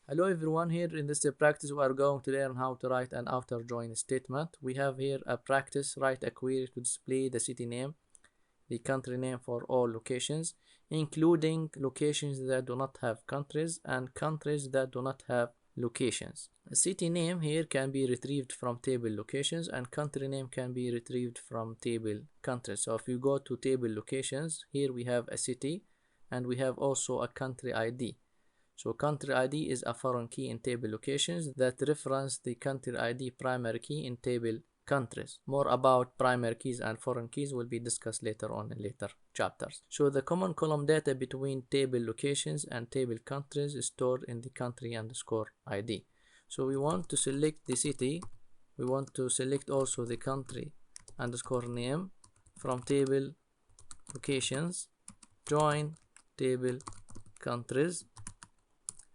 Hello everyone, here in this practice we are going to learn how to write an outer join statement. We have here a practice: write a query to display the city name, the country name for all locations, including locations that do not have countries and countries that do not have locations. A city name here can be retrieved from table locations and country name can be retrieved from table countries. So if you go to table locations, here we have a city and we have also a country ID. So country ID is a foreign key in table locations that reference the country ID primary key in table countries. More about primary keys and foreign keys will be discussed later on in later chapters. So the common column data between table locations and table countries is stored in the country underscore ID. So we want to select the city. We want to select also the country underscore name from table locations, join table countries,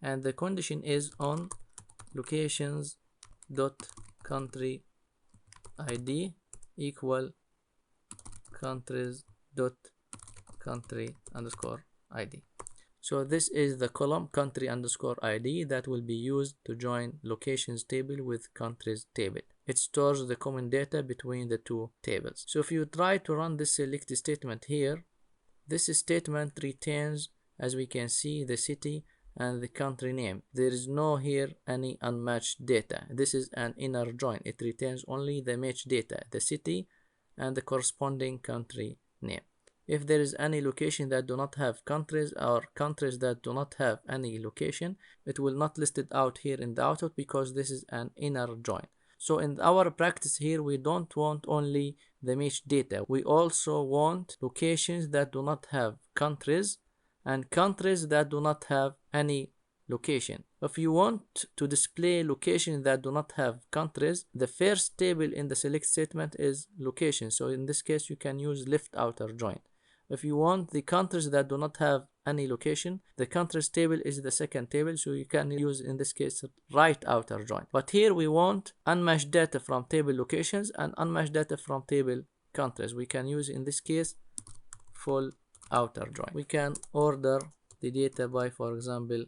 and the condition is on locations dot country ID equal countries dot country underscore ID. So this is the column country underscore ID that will be used to join locations table with countries table. It stores the common data between the two tables. So if you try to run this select statement here, this statement retains, as we can see, the city and the country name. There is no here any unmatched data. This is an inner join. It retains only the matched data, the city and the corresponding country name. If there is any location that do not have countries or countries that do not have any location, it will not list it out here in the output because this is an inner join. So in our practice here, we don't want only the matched data. We also want locations that do not have countries and countries that do not have any location. If you want to display locations that do not have countries, the first table in the select statement is location. So in this case, you can use left outer join. If you want the countries that do not have any location, the countries table is the second table, so you can use in this case right outer join. But here we want unmatched data from table locations and unmatched data from table countries. We can use in this case full outer join. We can order the data by, for example,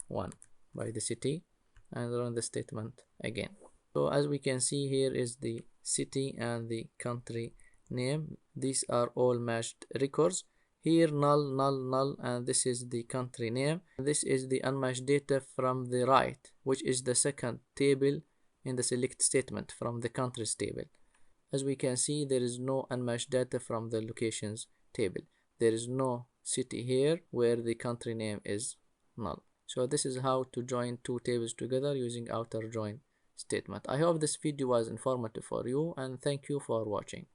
1 by the city and run the statement again. So as we can see, here is the city and the country name. These are all matched records. Here null, null, null, and this is the country name. This is the unmatched data from the right, which is the second table in the select statement from the countries table. As we can see, there is no unmatched data from the locations table. There is no city here where the country name is null. So this is how to join two tables together using outer join statement. I hope this video was informative for you and thank you for watching.